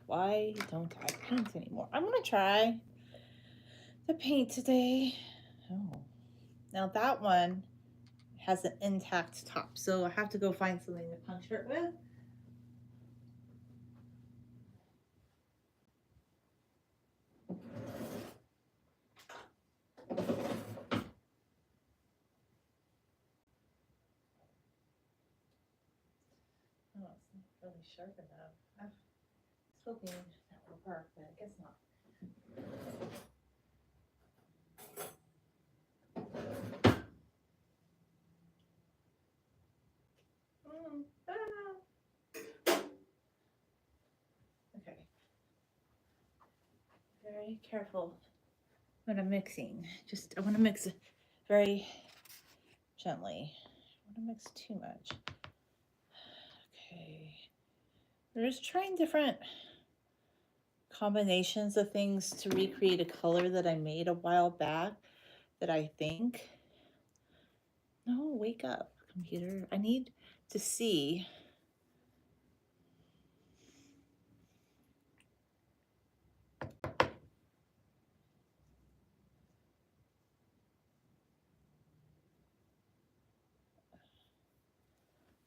Why don't I paint anymore? I'm gonna try the paint today. Oh, now that one has an intact top, so I have to go find something to puncture it with. Oh, it's not really sharp enough. I was hoping that would work, but I guess not. Okay. Very careful when I'm mixing. I want to mix very gently. I don't want to mix too much. Okay. We're just trying different combinations of things to recreate a color that I made a while back that I think. No, wake up, computer. I need to see.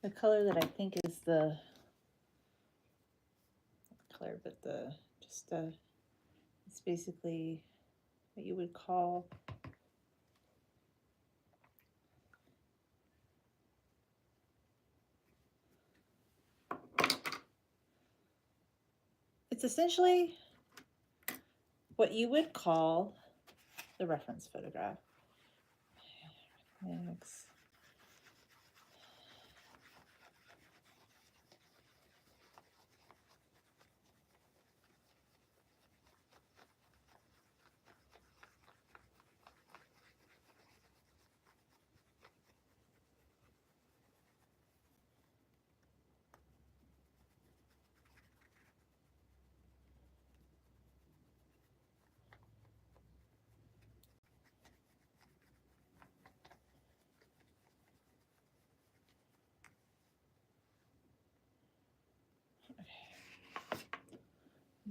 The color that I think is the color, but it's basically what you would call it's essentially what you would call the reference photograph. Mix.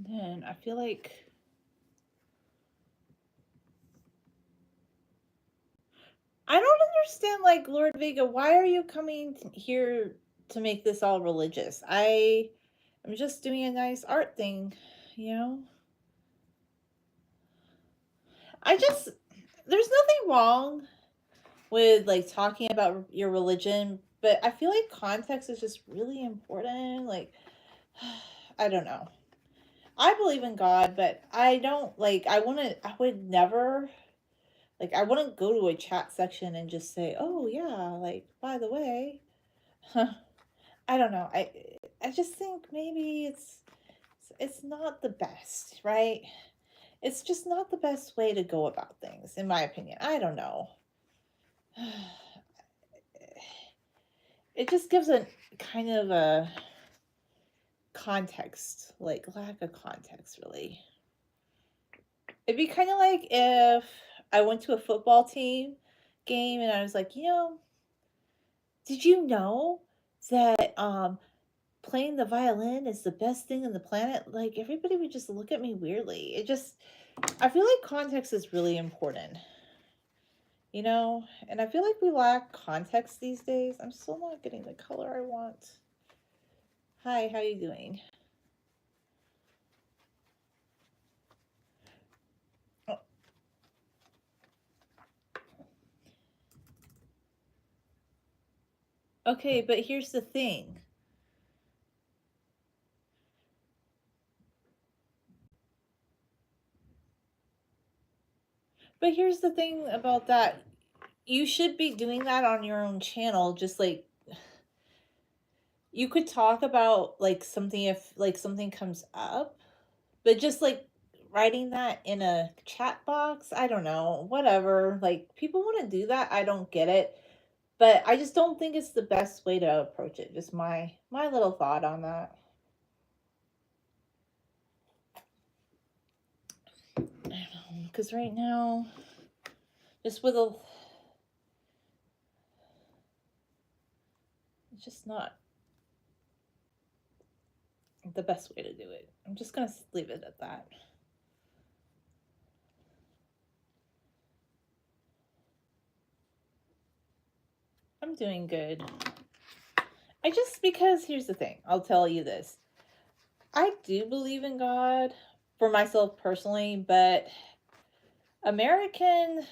Then I feel like I don't understand, like, Lord Vega, why are you coming here to make this all religious? I'm just doing a nice art thing, you know? There's nothing wrong with, like, talking about your religion, but I feel like context is just really important. Like, I don't know. I believe in God, but I don't, like, I would never, like, I wouldn't go to a chat section and just say, oh, yeah, like, by the way, I don't know. I just think maybe it's not the best, right? It's just not the best way to go about things, in my opinion. I don't know. It just gives a kind of a context, like lack of context, really. It'd be kind of like if I went to a football team game and I was like, did you know that playing the violin is the best thing on the planet? Like everybody would just look at me weirdly. I feel like context is really important, and I feel like we lack context these days. I'm still not getting the color I want. Hi, how you doing? Oh, okay, but here's the thing. But here's the thing about that. You should be doing that on your own channel, just like you could talk about like something if like something comes up, but just like writing that in a chat box, I don't know, whatever. Like people want to do that. I don't get it, but I just don't think it's the best way to approach it. Just my little thought on that. I don't know, because right now, just with a, it's just not the best way to do it. I'm just gonna leave it at that. I'm doing good. Because here's the thing, I'll tell you this. I do believe in God for myself personally, but American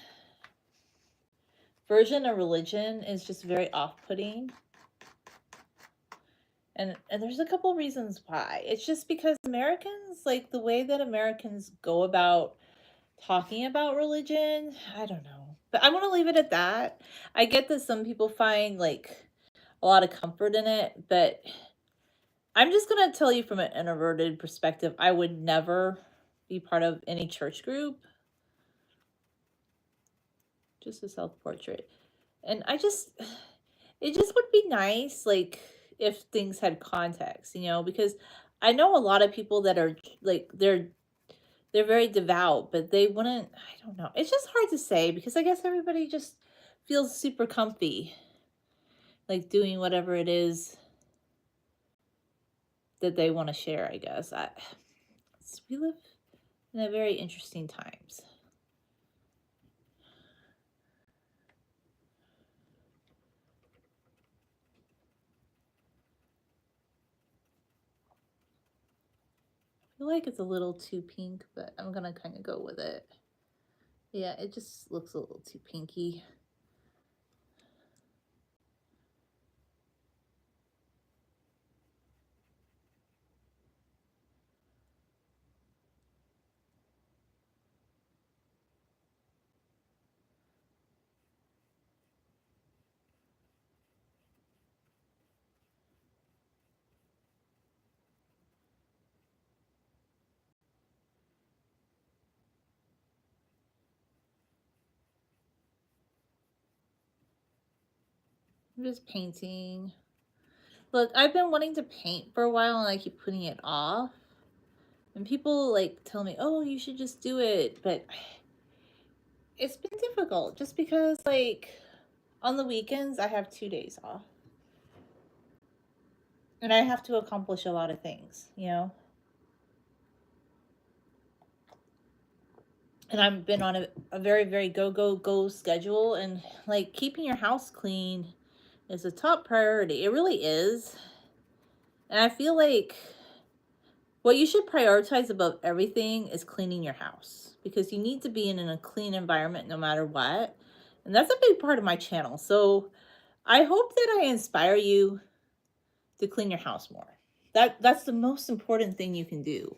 version of religion is just very off-putting. And there's a couple reasons why. It's just because Americans, like the way that Americans go about talking about religion, I don't know. But I'm going to leave it at that. I get that some people find like a lot of comfort in it, but I'm just going to tell you from an introverted perspective, I would never be part of any church group. Just a self-portrait. And it just would be nice, like, if things had context, because I know a lot of people that are like, they're very devout, but they wouldn't, I don't know. It's just hard to say because I guess everybody just feels super comfy, like doing whatever it is that they want to share, I guess. We live in a very interesting times. I feel like it's a little too pink, but I'm gonna kind of go with it. Yeah, it just looks a little too pinky. I'm just painting. Look, I've been wanting to paint for a while and I keep putting it off. And people like tell me, "Oh, you should just do it." But it's been difficult just because like on the weekends I have 2 days off. And I have to accomplish a lot of things. And I've been on a very, very go, go, go schedule. And like keeping your house clean is a top priority. It really is. And I feel like what you should prioritize above everything is cleaning your house because you need to be in a clean environment no matter what. And that's a big part of my channel. So I hope that I inspire you to clean your house more. That's the most important thing you can do.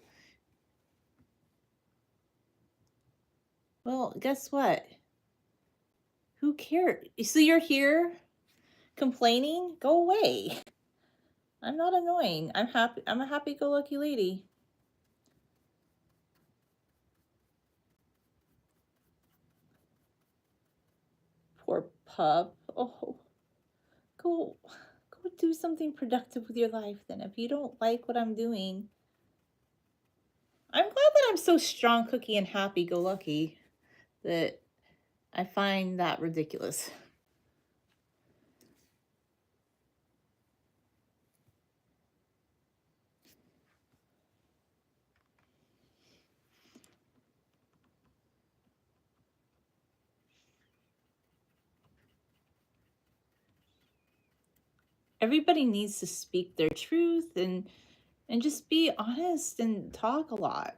Well, guess what? Who cares? So you're here complaining? Go away. I'm not annoying. I'm happy. I'm a happy-go-lucky lady. Poor pup. Oh, go do something productive with your life then. If you don't like what I'm doing, I'm glad that I'm so strong, cookie, and happy-go-lucky that I find that ridiculous. Everybody needs to speak their truth and just be honest and talk a lot.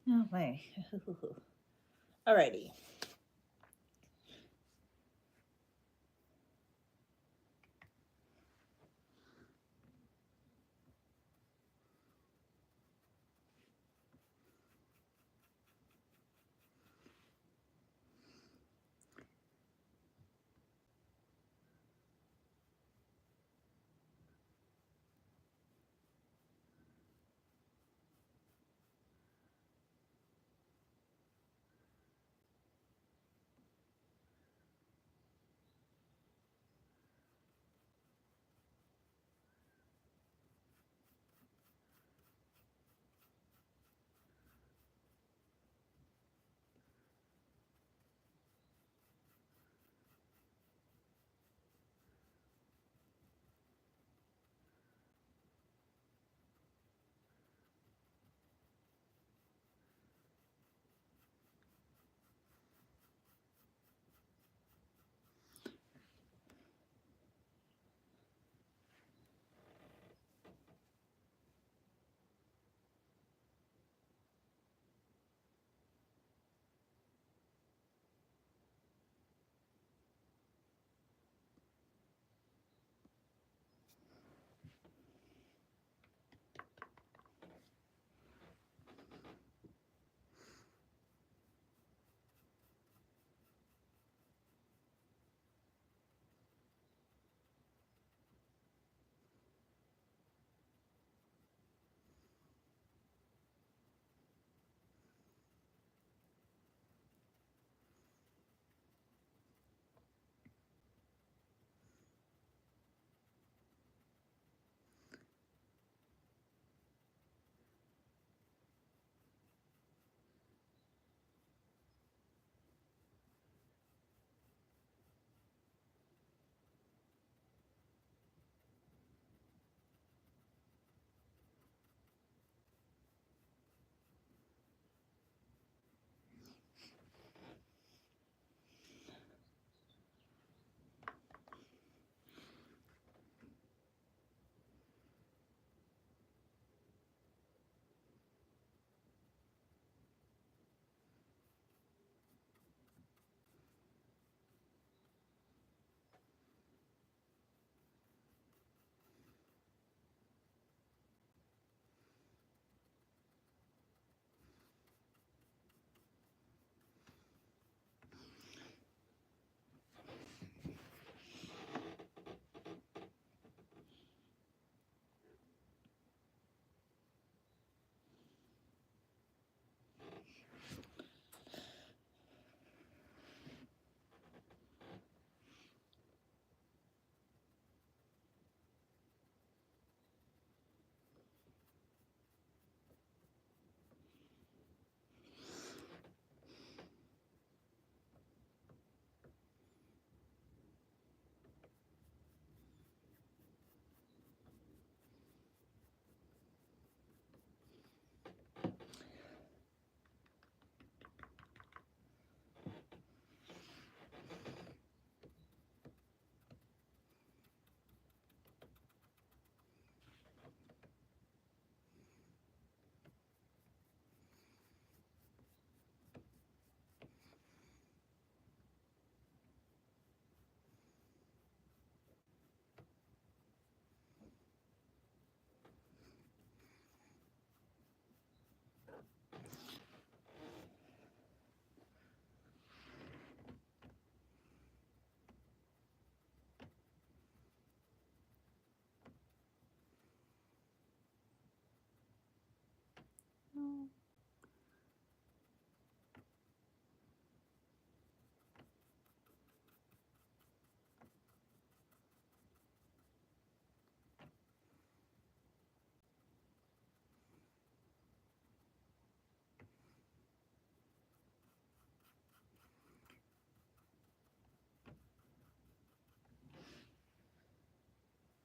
Oh my. Alrighty.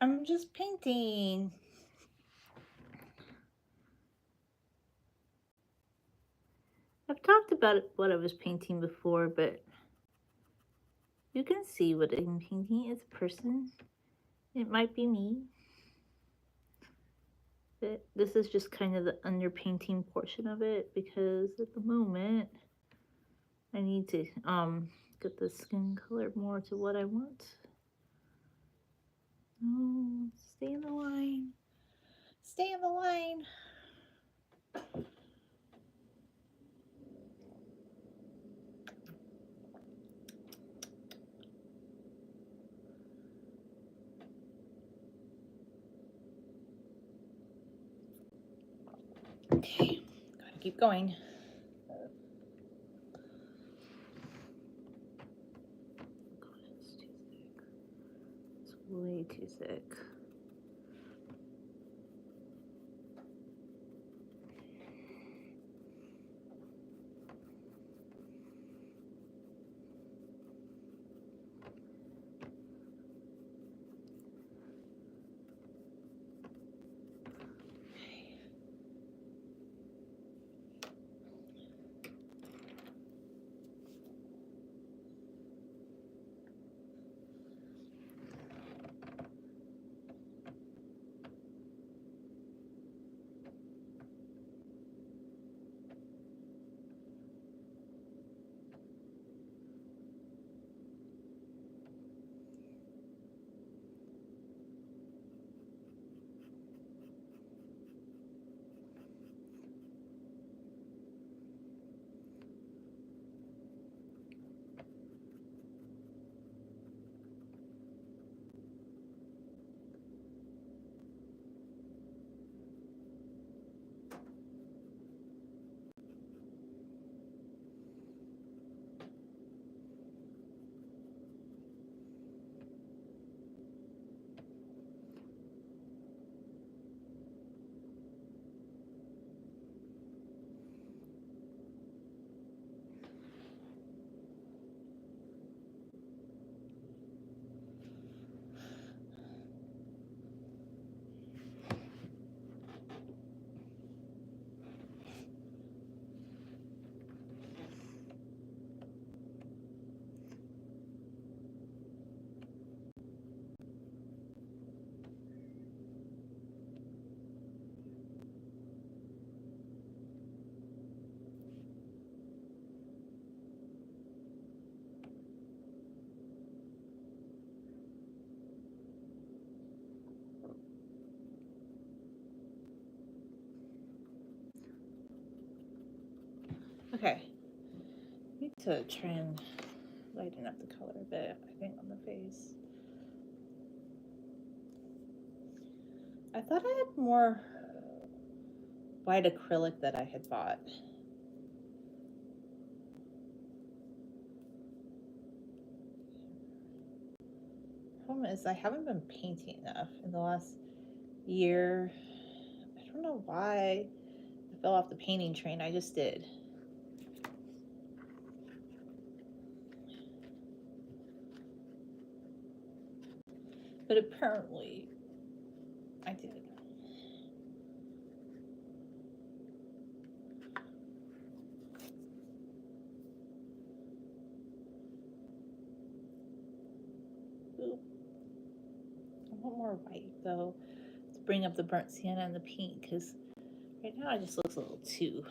I'm just painting. I've talked about what I was painting before, but you can see what I'm painting. It's a person. It might be me. This is just kind of the underpainting portion of it because at the moment I need to get the skin color more to what I want. No, stay in the line. Stay in the line. Okay, gotta keep going. It's too thick. It's way too thick. Okay, I need to try and lighten up the color a bit, I think, on the face. I thought I had more white acrylic that I had bought. Problem is I haven't been painting enough in the last year. I don't know why I fell off the painting train. I just did. But apparently I did. Ooh. I want more white though to bring up the burnt sienna and the pink, because right now it just looks a little too,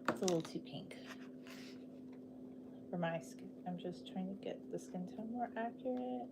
it's a little too pink for my skin. I'm just trying to get the skin tone more accurate.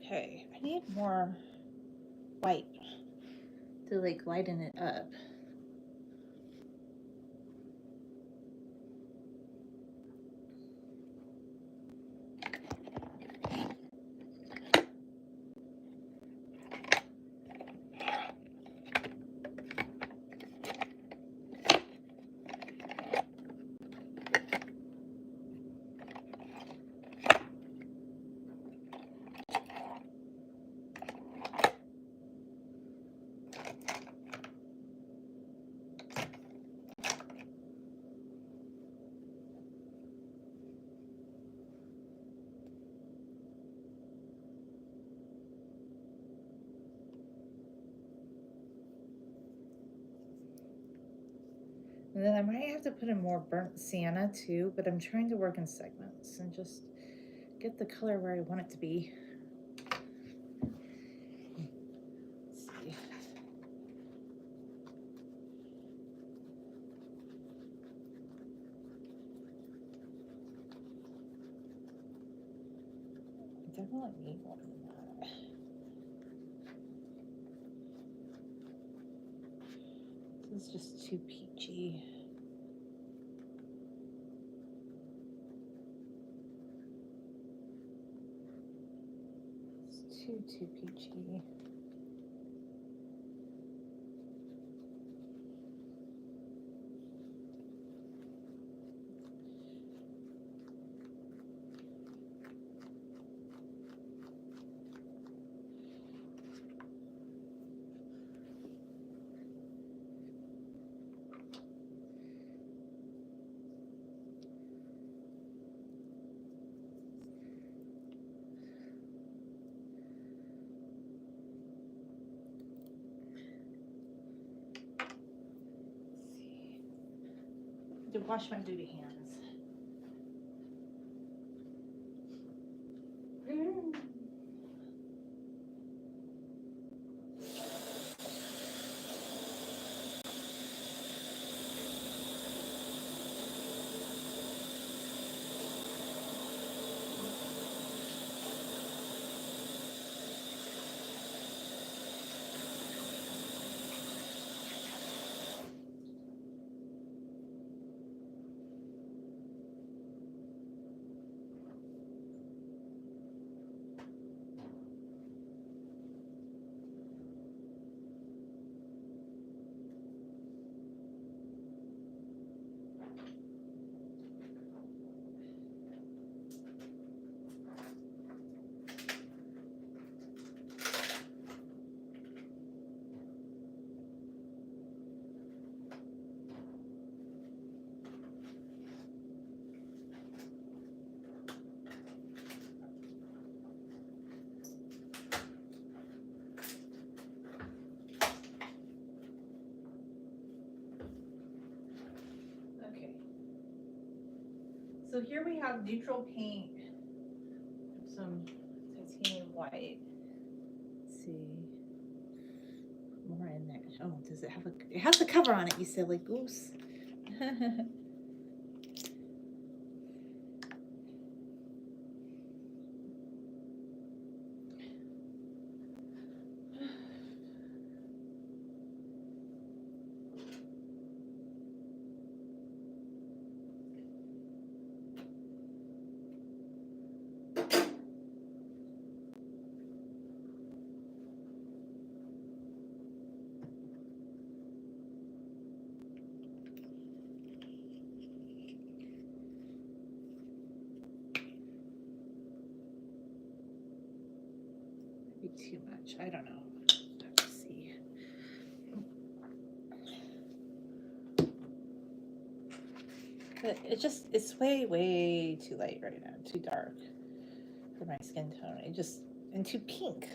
Okay, I need more white to like lighten it up. And then I might have to put in more burnt sienna too, but I'm trying to work in segments and just get the color where I want it to be. Let's see. I definitely need more than that. This is just too peachy. It's too peachy. To wash my duty hands. So here we have neutral paint, some titanium white. Let's see, more in there. Oh, does it have a? It has a cover on it. You silly goose. Too much. I don't know. Let's see. But it's way too light right now. Too dark for my skin tone. And too pink.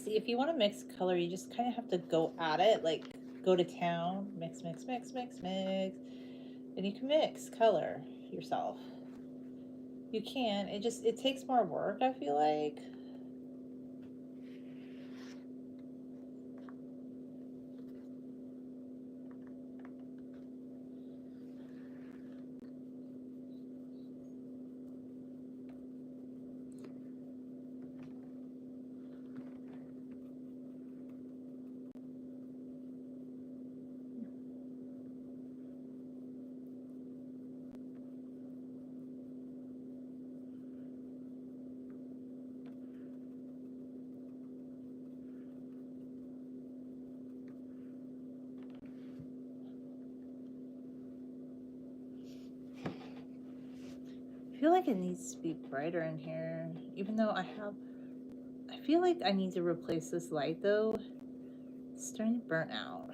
see, if you want to mix color, you just kind of have to go at it, like go to town, mix, mix, mix, mix, mix, and you can mix color yourself. You can. It takes more work, I feel like. I feel like it needs to be brighter in here, even though I feel like I need to replace this light though. It's starting to burn out.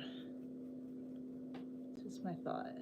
It's just my thought.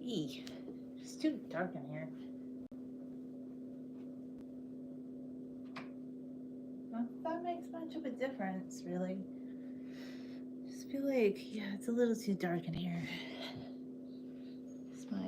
Eee, it's too dark in here. Not that makes much of a difference, really. Just feel like, yeah, it's a little too dark in here. It's my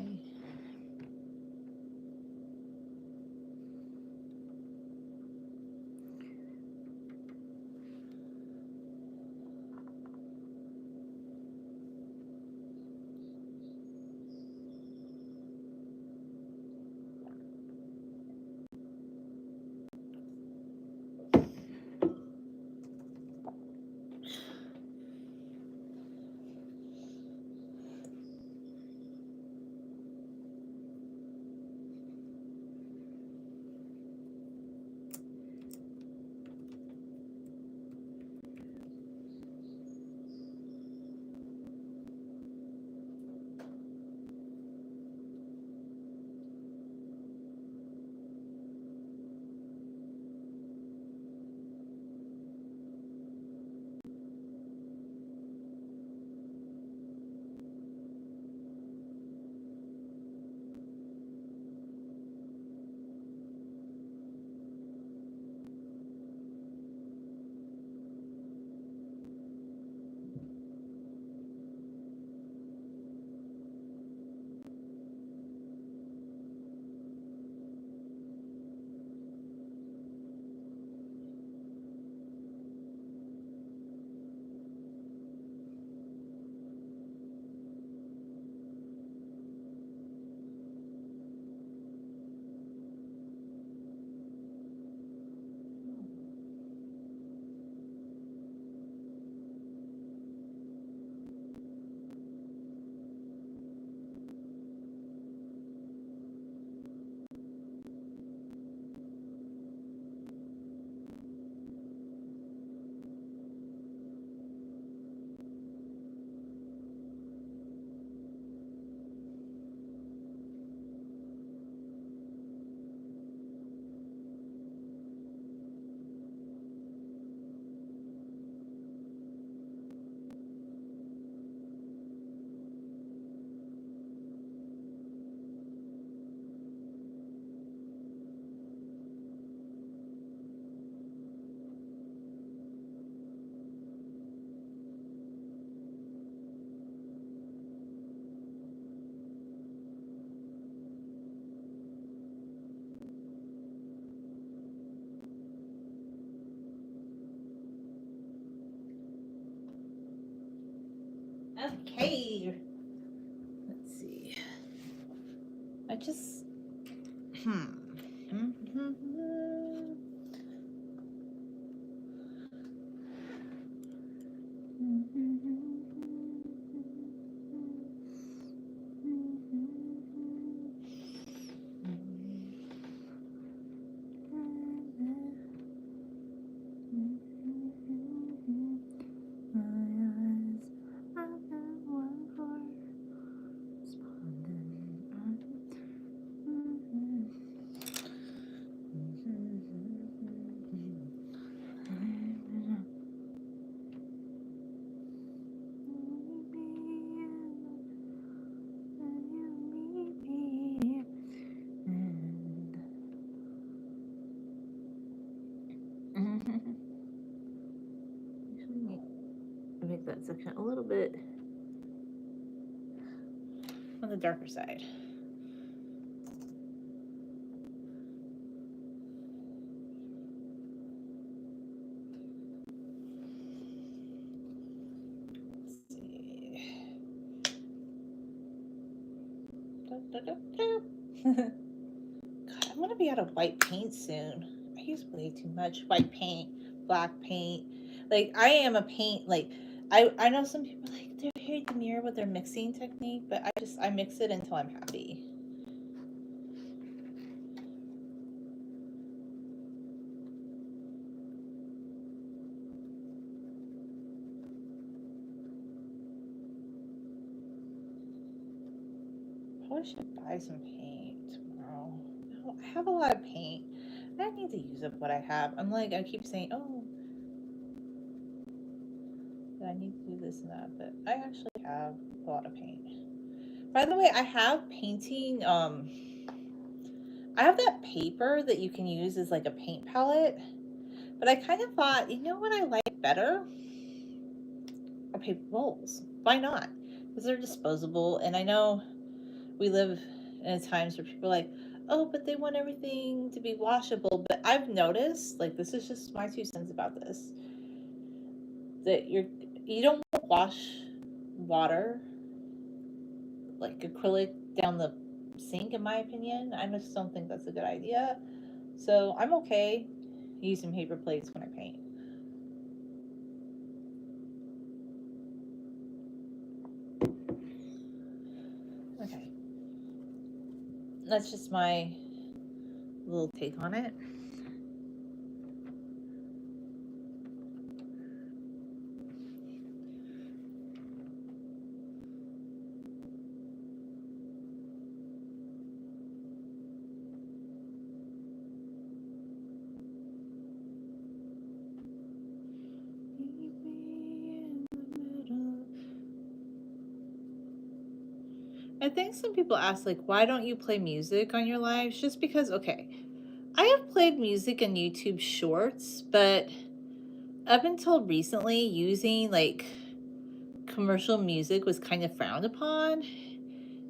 Okay. Let's see. I just. Make that section a little bit on the darker side. Let's see. God, I'm gonna be out of white paint soon. I use way too much white paint, black paint. Like I am a paint like I know some people like they're very demure with their mixing technique, but I mix it until I'm happy. Probably should buy some paint tomorrow. I have a lot of paint. I need to use up what I have. I'm like I keep saying, oh, I need to do this and that, but I actually have a lot of paint. By the way, I have painting. I have that paper that you can use as like a paint palette, but I kind of thought, you know what I like better? Are paper bowls. Why not? Because they're disposable, and I know we live in times where people are like, oh, but they want everything to be washable. But I've noticed, like, this is just my 2 cents about this, that you don't wash water like acrylic down the sink, in my opinion. I just don't think that's a good idea. So I'm okay using paper plates when I paint. Okay. That's just my little take on it. I think some people ask, like, why don't you play music on your lives? Just because, okay, I have played music in YouTube shorts, but up until recently, using like commercial music was kind of frowned upon.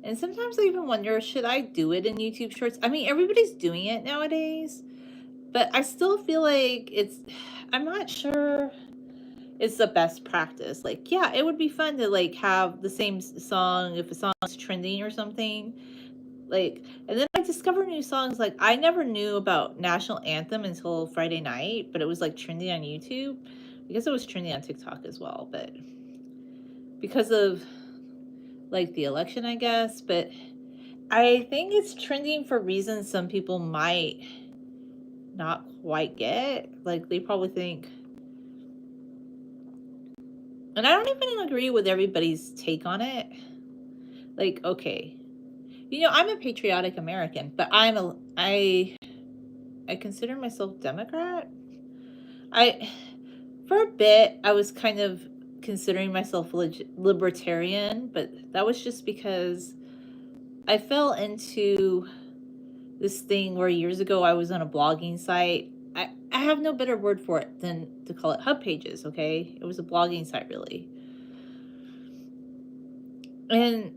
And sometimes I even wonder, should I do it in YouTube shorts? I mean, everybody's doing it nowadays, but I still feel like I'm not sure it's the best practice. Like, yeah, it would be fun to like have the same song if a song's trending or something. Like, and then I discover new songs. Like, I never knew about National Anthem until Friday night, but it was like trending on YouTube. I guess it was trending on TikTok as well, but because of like the election, I guess. But I think it's trending for reasons some people might not quite get. Like, they probably think, and I don't even agree with everybody's take on it. Like, okay, you know, I'm a patriotic American, but I consider myself Democrat. For a bit, I was kind of considering myself libertarian, but that was just because I fell into this thing where years ago I was on a blogging site. I have no better word for it than to call it Hub Pages, okay? It was a blogging site, really. And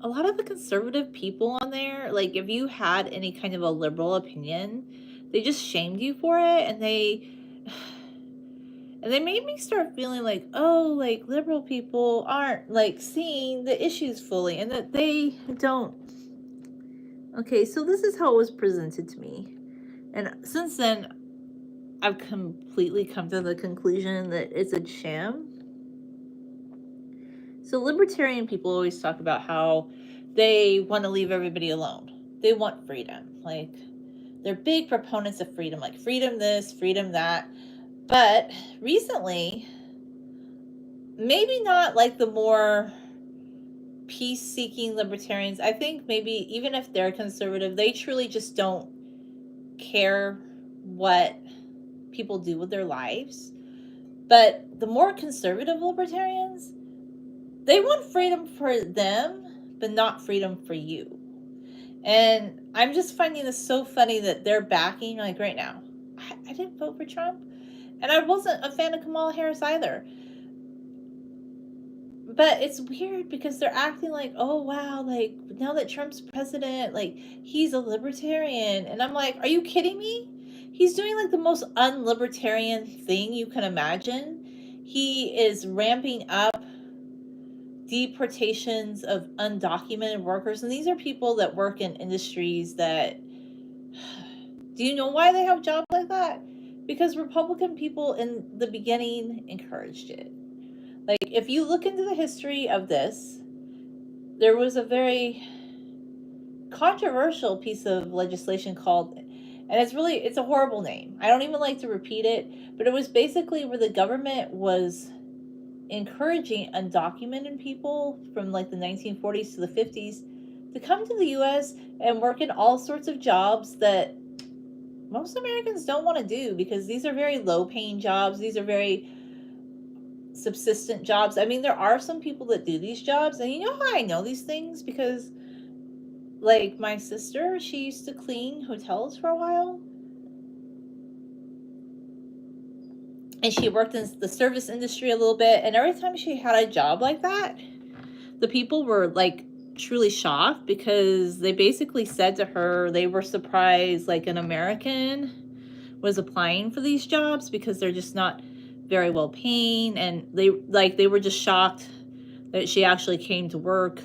a lot of the conservative people on there, like, if you had any kind of a liberal opinion, they just shamed you for it, and And they made me start feeling like, oh, like liberal people aren't like seeing the issues fully and that they don't. Okay, so this is how it was presented to me. And since then, I've completely come to the conclusion that it's a sham. So libertarian people always talk about how they want to leave everybody alone. They want freedom. Like, they're big proponents of freedom, like freedom this, freedom that. But recently, maybe not like the more peace-seeking libertarians. I think maybe even if they're conservative, they truly just don't care what people do with their lives. But the more conservative libertarians, they want freedom for them, but not freedom for you. And I'm just finding this so funny that they're backing, like right now. I didn't vote for Trump, and I wasn't a fan of Kamala Harris either. But it's weird because they're acting like, oh wow, like now that Trump's president, like he's a libertarian. And I'm like, are you kidding me? He's doing like the most unlibertarian thing you can imagine. He is ramping up deportations of undocumented workers. And these are people that work in industries that, do you know why they have jobs like that? Because Republican people in the beginning encouraged it. Like, if you look into the history of this, there was a very controversial piece of legislation called, and it's a horrible name. I don't even like to repeat it, but it was basically where the government was encouraging undocumented people from like the 1940s to the 50s to come to the US and work in all sorts of jobs that most Americans don't want to do, because these are very low paying jobs. These are very subsistent jobs. I mean, there are some people that do these jobs, and you know how I know these things? Because like my sister, she used to clean hotels for a while, and she worked in the service industry a little bit, and every time she had a job like that, the people were like truly shocked, because they basically said to her they were surprised like an American was applying for these jobs because they're just not very well paying, and they were just shocked that she actually came to work.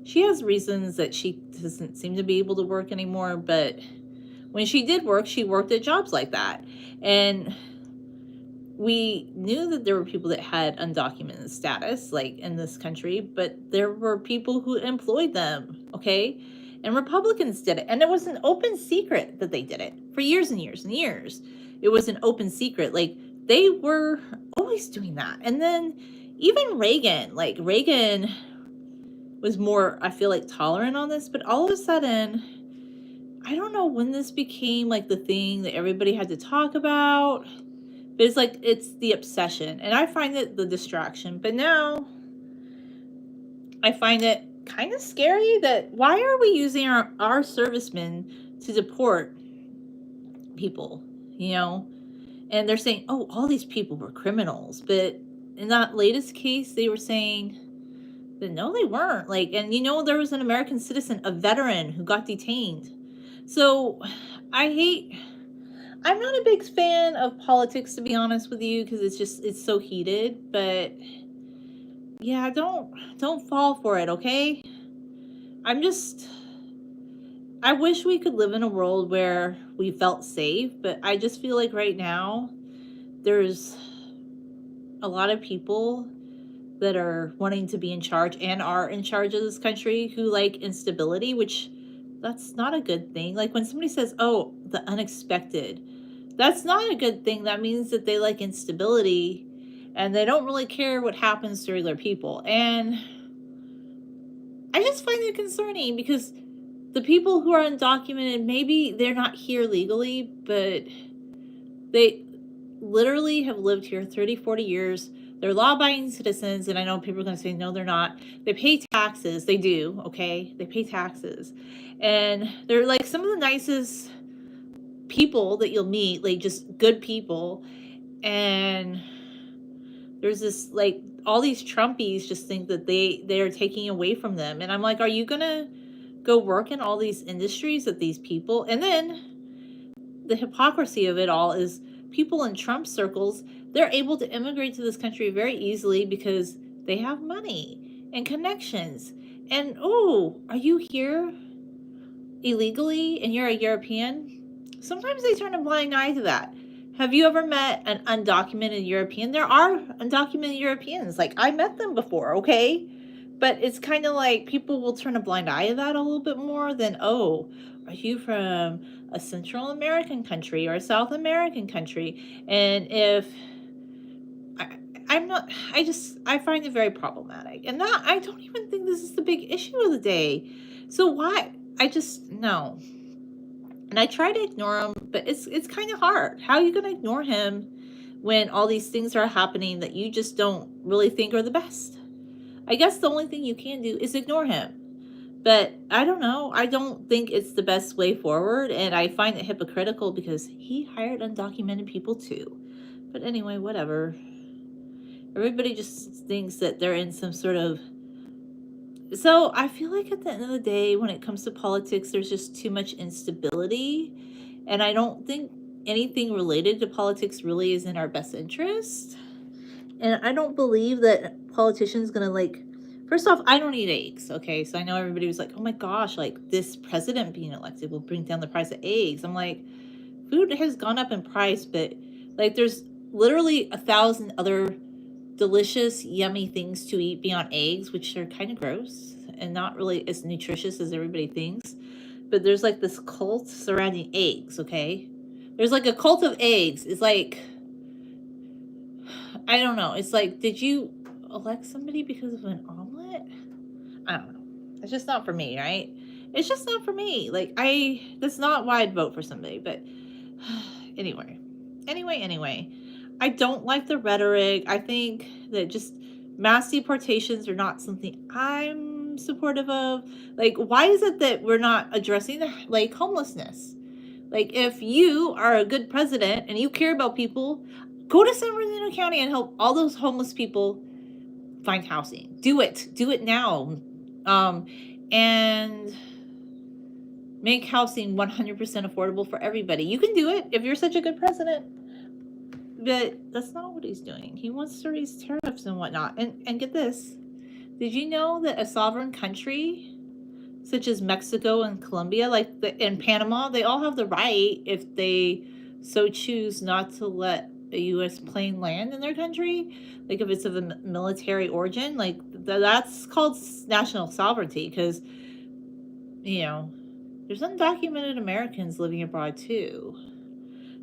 She has reasons that she doesn't seem to be able to work anymore, but when she did work, she worked at jobs like that. And we knew that there were people that had undocumented status like in this country, but there were people who employed them, okay? And Republicans did it, and it was an open secret that they did it for years and years and years. It was an open secret. Like, they were always doing that. And then even Reagan was more, I feel like, tolerant on this, but all of a sudden, I don't know when this became like the thing that everybody had to talk about, but it's like it's the obsession, and I find it the distraction. But now I find it kind of scary that why are we using our servicemen to deport people, you know? And they're saying, oh, all these people were criminals. But in that latest case, they were saying that no, they weren't. Like, and you know, there was an American citizen, a veteran, who got detained. So I'm not a big fan of politics, to be honest with you, because it's so heated. But yeah, don't fall for it, okay? I wish we could live in a world where we felt safe, but I just feel like right now there's a lot of people that are wanting to be in charge and are in charge of this country who like instability, which that's not a good thing. Like when somebody says, oh, the unexpected, that's not a good thing. That means that they like instability and they don't really care what happens to regular people. And I just find it concerning because the people who are undocumented, maybe they're not here legally, but they literally have lived here 30, 40 years. They're law-abiding citizens, and I know people are going to say, no, they're not. They pay taxes. They do, okay? They pay taxes. And they're like some of the nicest people that you'll meet, like just good people. And there's this, like, all these Trumpies just think that they are taking away from them. And I'm like, are you going to go work in all these industries that these people, and then the hypocrisy of it all is people in Trump circles, they're able to immigrate to this country very easily because they have money and connections. And oh, are you here illegally and you're a European? Sometimes they turn a blind eye to that. Have you ever met an undocumented European? There are undocumented Europeans. Like, I met them before, okay? But it's kind of like people will turn a blind eye to that a little bit more than, oh, are you from a Central American country or a South American country? And if I, I'm not, I find it very problematic. And that, I don't even think this is the big issue of the day. So why? No. And I try to ignore him, but it's kind of hard. How are you going to ignore him when all these things are happening that you just don't really think are the best? I guess the only thing you can do is ignore him. But I don't know. I don't think it's the best way forward. And I find it hypocritical because he hired undocumented people too. But anyway, whatever. Everybody just thinks that they're in some sort of... So I feel like at the end of the day, when it comes to politics, there's just too much instability. And I don't think anything related to politics really is in our best interest. And I don't believe that politicians going to like... First off, I don't eat eggs, okay? So I know everybody was like, oh my gosh, like this president being elected will bring down the price of eggs. I'm like, food has gone up in price, but like there's literally 1,000 other delicious, yummy things to eat beyond eggs, which are kind of gross and not really as nutritious as everybody thinks. But there's like this cult surrounding eggs, okay? There's like a cult of eggs. It's like, I don't know. It's like, did you elect somebody because of an omelet? I don't know. It's just not for me, right? It's just not for me. Like, that's not why I'd vote for somebody. But anyway. I don't like the rhetoric. I think that just mass deportations are not something I'm supportive of. Like, why is it that we're not addressing like homelessness? Like, if you are a good president and you care about people, go to San Bernardino County and help all those homeless people find housing. Do it now. And make housing 100% affordable for everybody. You can do it if you're such a good president. But that's not what he's doing. He wants to raise tariffs and whatnot. And get this. Did you know that a sovereign country, such as Mexico and Colombia, in Panama, they all have the right, if they so choose, not to let a U.S. plane land in their country? Like, if it's of a military origin, like, that's called national sovereignty, because, there's undocumented Americans living abroad, too.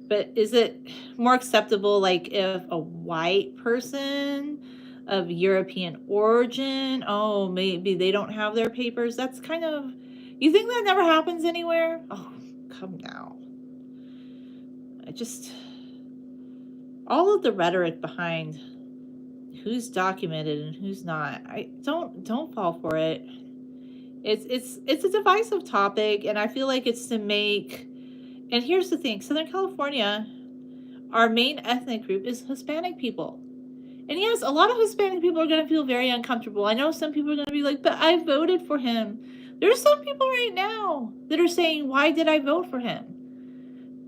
But is it more acceptable, like, if a white person of European origin, oh, maybe they don't have their papers? That's kind of... You think that never happens anywhere? Oh, come now. All of the rhetoric behind who's documented and who's not, I don't fall for it. It's a divisive topic, and I feel like it's to make... And here's the thing, Southern California, our main ethnic group is Hispanic people. And yes, a lot of Hispanic people are going to feel very uncomfortable. I know some people are going to be like, but I voted for him. There's some people right now that are saying, why did I vote for him?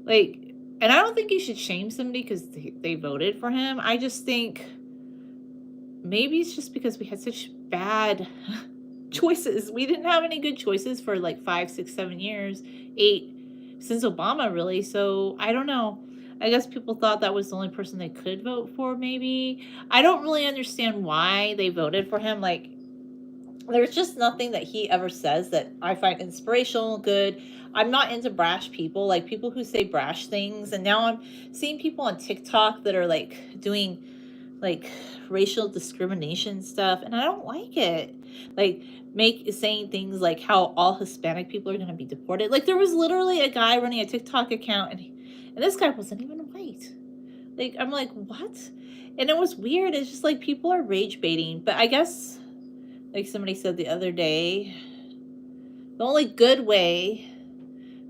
Like, and I don't think you should shame somebody because they voted for him. I just think maybe it's just because we had such bad choices. We didn't have any good choices for like 5, 6, 7 years, 8, since Obama, really. So I don't know. I guess people thought that was the only person they could vote for, maybe. I don't really understand why they voted for him. Like, there's just nothing that he ever says that I find inspirational, good. I'm not into brash people, like people who say brash things. And now I'm seeing people on TikTok that are like doing like racial discrimination stuff, and I don't like it. Like, saying things like how all Hispanic people are going to be deported. Like, there was literally a guy running a TikTok account, and this guy wasn't even white. Like, I'm like, what? And it was weird. It's just like people are rage baiting. But I guess, like somebody said the other day, the only good way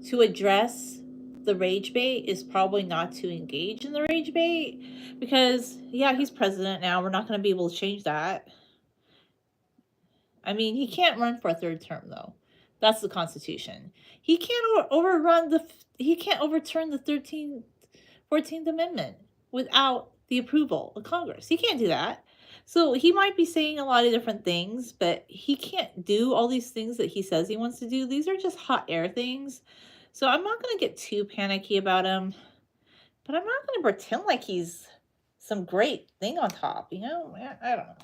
to address the rage bait is probably not to engage in the rage bait, because yeah, he's president now. We're not going to be able to change that. I mean, he can't run for a third term, though. That's the Constitution. He can't overturn the 14th Amendment without the approval of Congress. He can't do that. So he might be saying a lot of different things, but he can't do all these things that he says he wants to do. These are just hot air things. So I'm not going to get too panicky about him, but I'm not going to pretend like he's some great thing on top, you know? I don't know.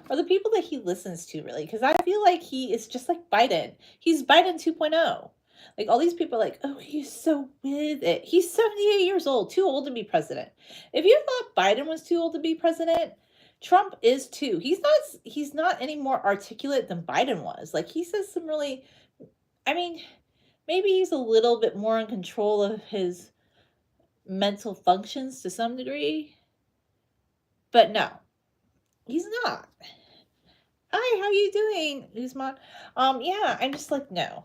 Or the people that he listens to, really, because I feel like he is just like Biden. He's Biden 2.0. Like, all these people are like, oh, he's so with it. He's 78 years old, too old to be president. If you thought Biden was too old to be president, Trump is too. He's not any more articulate than Biden was. Like, he says some really, I mean, maybe he's a little bit more in control of his mental functions to some degree. But no, he's not. Hi, how you doing, Usman? Yeah, I'm just like, no.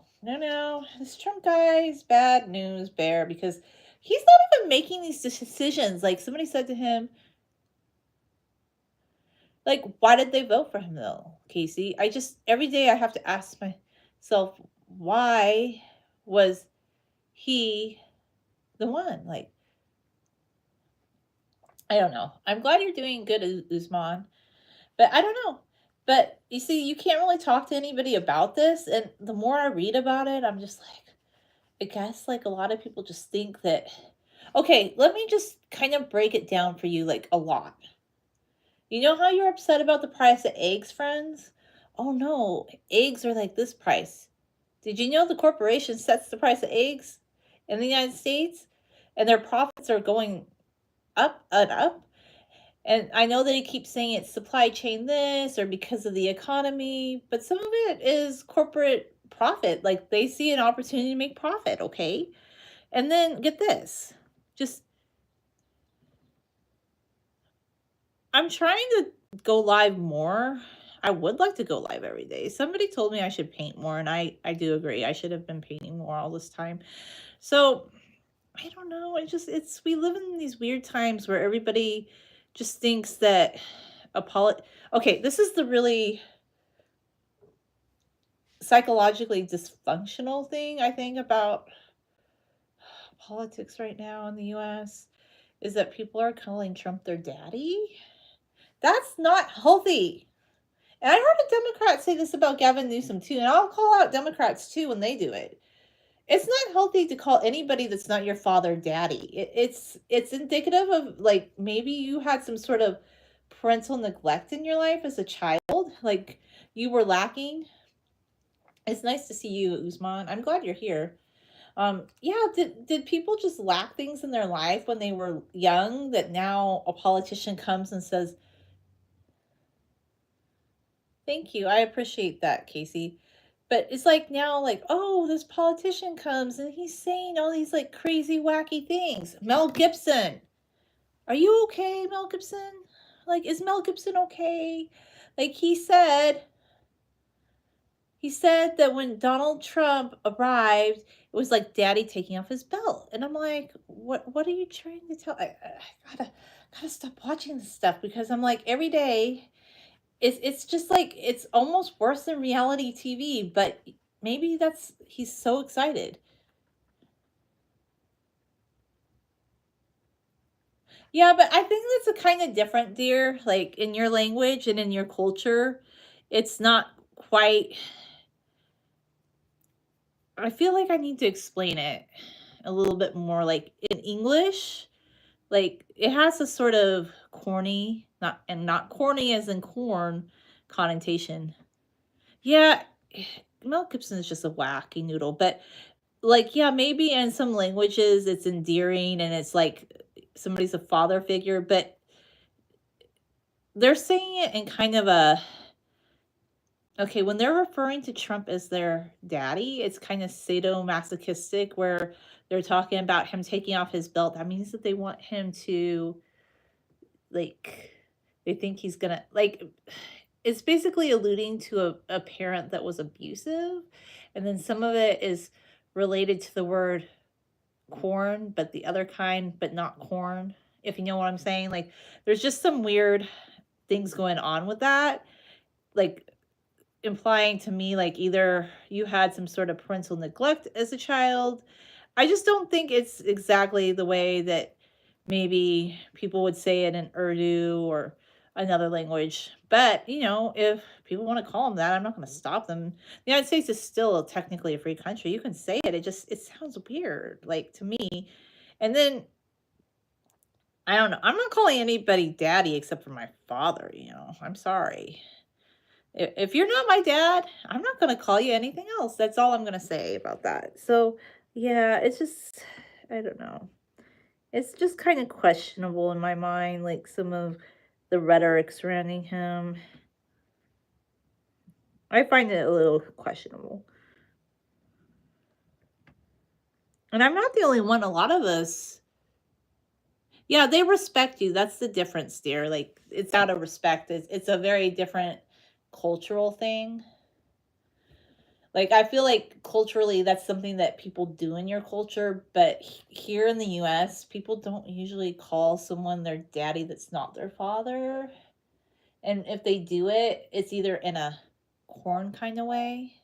This Trump guy is bad news bear because he's not even making these decisions. Like, somebody said to him, like, why did they vote for him though, Casey? Every day I have to ask myself, why was he the one? Like, I don't know. I'm glad you're doing good, Usman, but I don't know. But you see, you can't really talk to anybody about this. And the more I read about it, I'm just like, I guess like a lot of people just think that, okay, let me just kind of break it down for you like a lot. You know how you're upset about the price of eggs, friends? Oh no, eggs are like this price. Did you know the corporation sets the price of eggs in the United States and their profits are going up and up? And I know they keep saying it's supply chain this or because of the economy, but some of it is corporate profit. Like, they see an opportunity to make profit, okay? And then get this. I'm trying to go live more. I would like to go live every day. Somebody told me I should paint more, and I do agree. I should have been painting more all this time. So, I don't know. We live in these weird times where everybody just thinks that okay, this is the really psychologically dysfunctional thing I think about politics right now in the US is that people are calling Trump their daddy. That's not healthy. And I heard a Democrat say this about Gavin Newsom too, and I'll call out Democrats too when they do it. It's not healthy to call anybody that's not your father daddy. It's indicative of, like, maybe you had some sort of parental neglect in your life as a child, like you were lacking. It's nice to see you, Usman. I'm glad you're here. Yeah, did people just lack things in their life when they were young that now a politician comes and says, thank you, I appreciate that, Casey. But it's like now, like, oh, this politician comes and he's saying all these like crazy, wacky things. Mel Gibson. Are you okay, Mel Gibson? Like, is Mel Gibson okay? Like, he said that when Donald Trump arrived, it was like daddy taking off his belt. And I'm like, what are you trying to tell? I gotta stop watching this stuff because I'm like, every day it's just like it's almost worse than reality TV, but maybe he's so excited. Yeah, but I think that's a kind of different, dear. Like, in your language and in your culture, it's not quite. I feel like I need to explain it a little bit more. Like, in English, like, it has a sort of corny, not corny as in corn connotation. Yeah, Mel Gibson is just a wacky noodle, but like, yeah, maybe in some languages it's endearing and it's like somebody's a father figure, but they're saying it in kind of a, okay, when they're referring to Trump as their daddy, it's kind of sadomasochistic where they're talking about him taking off his belt. That means that they want him to, like, they think he's gonna, like, it's basically alluding to a parent that was abusive. And then some of it is related to the word corn, but the other kind, but not corn, if you know what I'm saying. Like, there's just some weird things going on with that. Like, implying to me like either you had some sort of parental neglect as a child. I just don't think it's exactly the way that maybe people would say it in Urdu or another language. But, if people want to call them that, I'm not going to stop them. The United States is still technically a free country. You can say it. It sounds weird, like to me. And then I don't know. I'm not calling anybody daddy except for my father. I'm sorry. If you're not my dad, I'm not going to call you anything else. That's all I'm going to say about that. So, yeah, it's just, I don't know. It's just kind of questionable in my mind, like some of the rhetoric surrounding him. I find it a little questionable. And I'm not the only one. A lot of us, yeah, they respect you. That's the difference, dear. Like, it's out of respect. It's a very different cultural thing. Like, I feel like culturally, that's something that people do in your culture. But here in the US, people don't usually call someone their daddy that's not their father. And if they do it, it's either in a corn kind of way.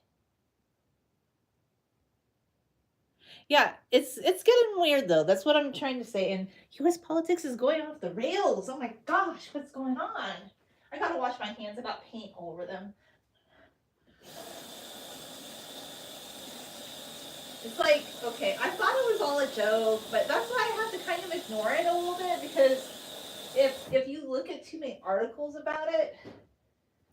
Yeah, it's getting weird though. That's what I'm trying to say. And US politics is going off the rails. Oh my gosh, what's going on? I gotta wash my hands. I got paint all over them. It's like, okay, I thought it was all a joke, but that's why I have to kind of ignore it a little bit, because if you look at too many articles about it,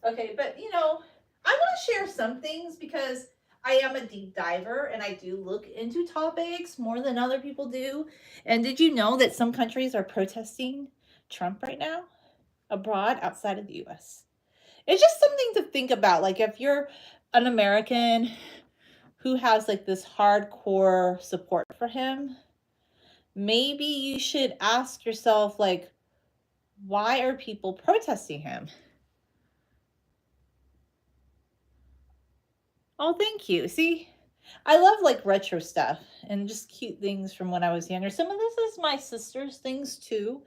okay, but I want to share some things because I am a deep diver and I do look into topics more than other people do. And did you know that some countries are protesting Trump right now abroad outside of the US? It's just something to think about. Like, if you're an American who has like this hardcore support for him, maybe you should ask yourself, like, why are people protesting him? Oh, thank you. See, I love like retro stuff and just cute things from when I was younger. Some of this is my sister's things too.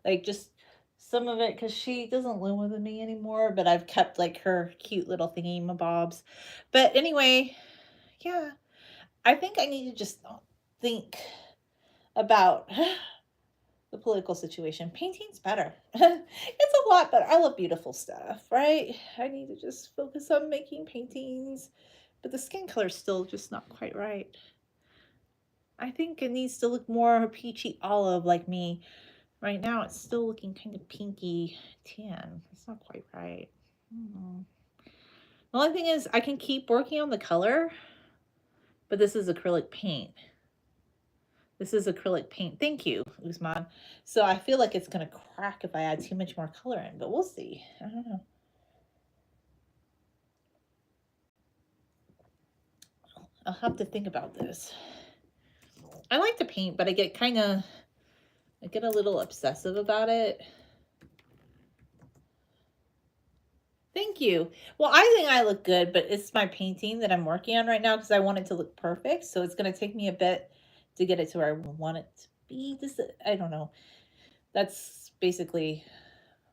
Like, just some of it, because she doesn't live with me anymore, but I've kept like her cute little thingy mabobs. But anyway, yeah, I think I need to just think about the political situation. Painting's better. It's a lot better. I love beautiful stuff, right? I need to just focus on making paintings, but the skin color's still just not quite right. I think it needs to look more peachy olive like me. Right now, it's still looking kind of pinky tan. It's not quite right. The only thing is, I can keep working on the color, but this is acrylic paint. This is acrylic paint. Thank you, Usman. So I feel like it's going to crack if I add too much more color in, but we'll see. I don't know. I'll have to think about this. I like to paint, but I get a little obsessive about it. Thank you. Well, I think I look good, but it's my painting that I'm working on right now because I want it to look perfect. So it's going to take me a bit to get it to where I want it to be. I don't know. That's basically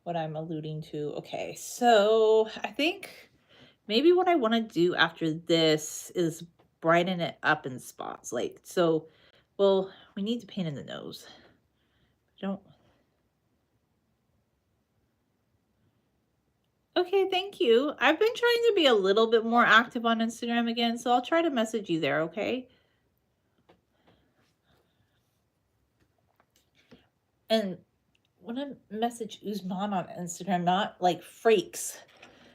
what I'm alluding to. Okay, so I think maybe what I want to do after this is brighten it up in spots. Like, so, well, we need to paint in the nose. Don't. Okay, thank you. I've been trying to be a little bit more active on Instagram again, so I'll try to message you there, okay? And when I message Usman on Instagram, not like freaks,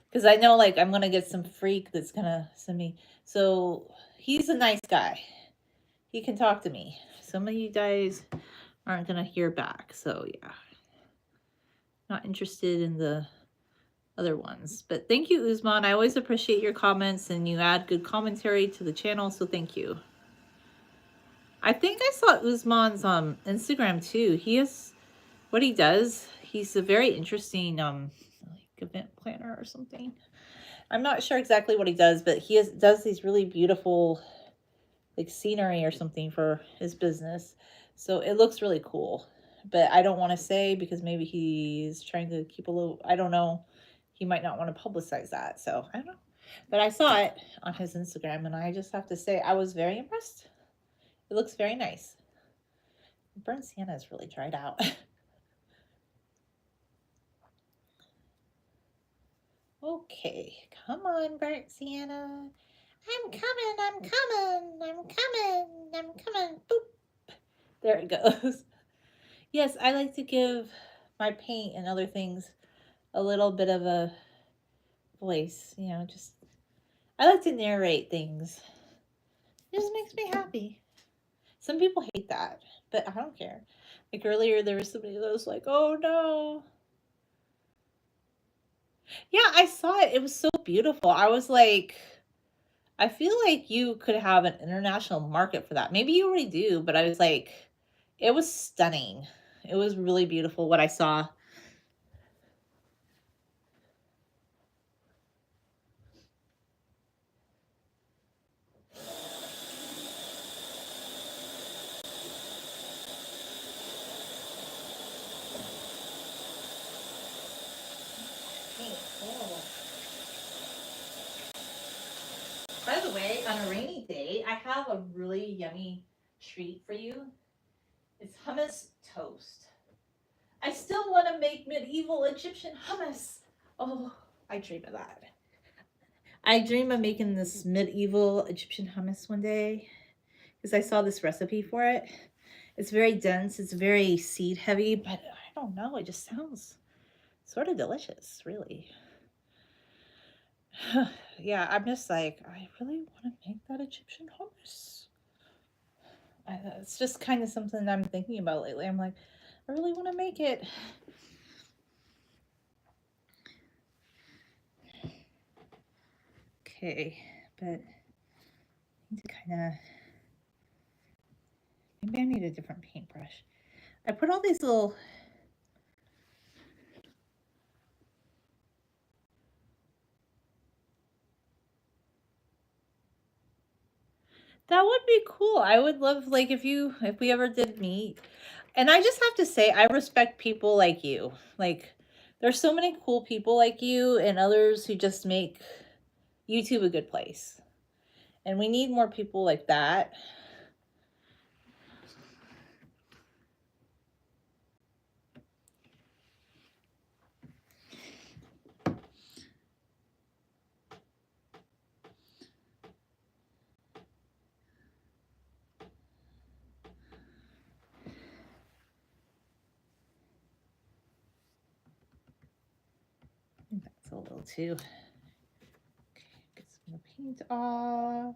because I know like I'm gonna get some freak that's gonna send me. So he's a nice guy. He can talk to me. Some of you guys aren't gonna hear back, so yeah. Not interested in the other ones. But thank you, Usman. I always appreciate your comments, and you add good commentary to the channel, so thank you. I think I saw Usman's Instagram too. He is, what he does, he's a very interesting like event planner or something. I'm not sure exactly what he does, but he does these really beautiful like scenery or something for his business. So it looks really cool. But I don't want to say, because maybe he's trying to keep a little, I don't know. He might not want to publicize that. So I don't know. But I saw it on his Instagram, and I just have to say I was very impressed. It looks very nice. Burnt sienna is really dried out. Okay, come on, burnt sienna. I'm coming, I'm coming, I'm coming, I'm coming. Boop. There it goes. Yes, I like to give my paint and other things a little bit of a voice, just I like to narrate things. It just makes me happy. Some people hate that, but I don't care. Like earlier, there was somebody that was like, oh no. Yeah, I saw it. It was so beautiful. I was like, I feel like you could have an international market for that. Maybe you already do, but I was like, it was stunning. It was really beautiful what I saw. By the way, on a rainy day, I have a really yummy treat for you. It's hummus toast. I still want to make medieval Egyptian hummus. Oh, I dream of that. I dream of making this medieval Egyptian hummus one day because I saw this recipe for it. It's very dense, it's very seed heavy, but I don't know, it just sounds sort of delicious, really. Yeah, I'm just like, I really want to make that Egyptian hummus. It's just kind of something I'm thinking about lately. I'm like, I really want to make it. Okay, but I need to kind of, maybe I need a different paintbrush. I put all these little, that would be cool. I would love, like, if we ever did meet. And I just have to say, I respect people like you. Like, there's so many cool people like you and others who just make YouTube a good place. And we need more people like that. That's a little too. Okay, get some of the paint off.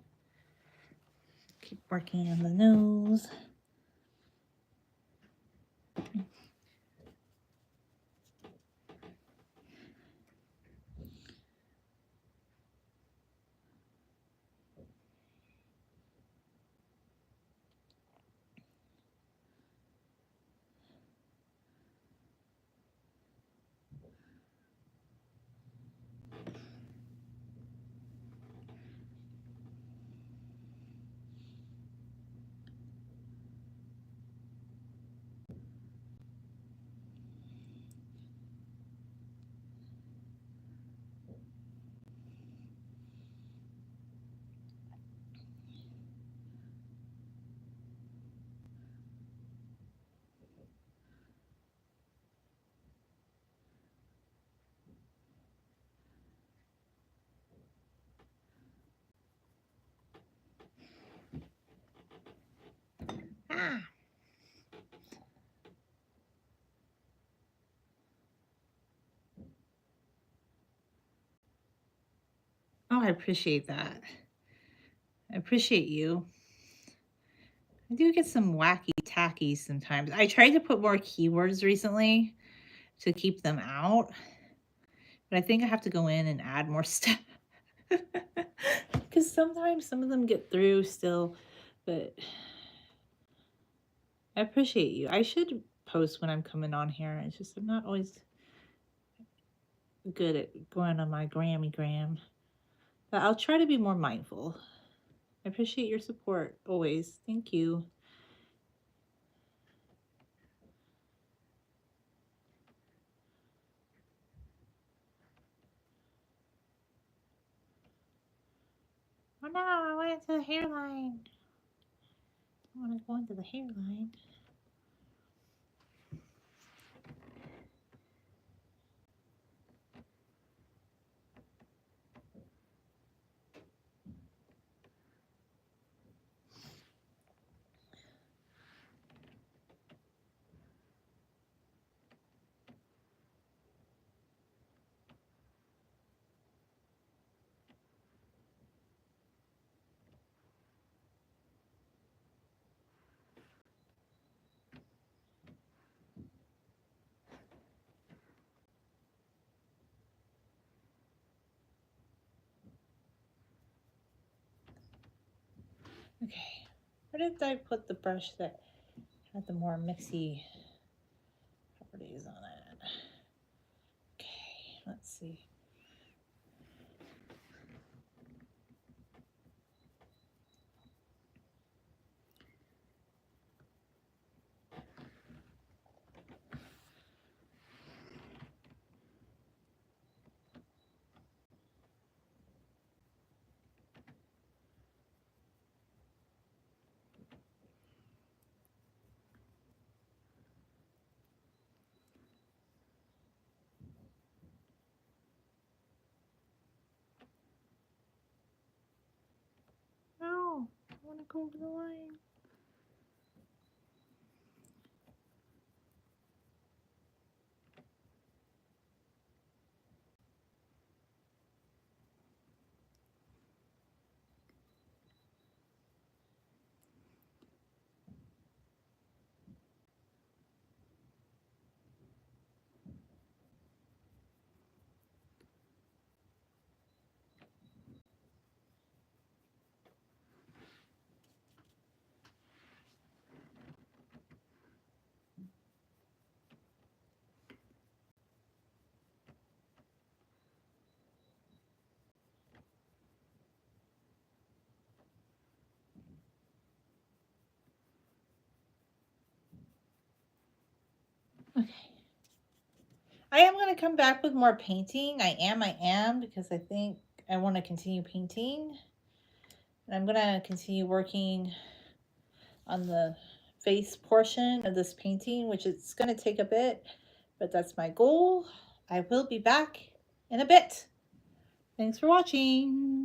Keep working on the nose. Ah. Oh, I appreciate that. I appreciate you. I do get some wacky tacky sometimes. I tried to put more keywords recently to keep them out, but I think I have to go in and add more stuff. Because sometimes some of them get through still, but I appreciate you. I should post when I'm coming on here. It's just I'm not always good at going on my Gram. But I'll try to be more mindful. I appreciate your support always. Thank you. Oh no, I went into the hairline. I want to go into the hairline. Okay, where did I put the brush that had the more mixy properties on it? Okay, let's see. No, I want to go over the line. Okay. I am going to come back with more painting. I am, because I think I want to continue painting. And I'm going to continue working on the face portion of this painting, which is going to take a bit, but that's my goal. I will be back in a bit. Thanks for watching.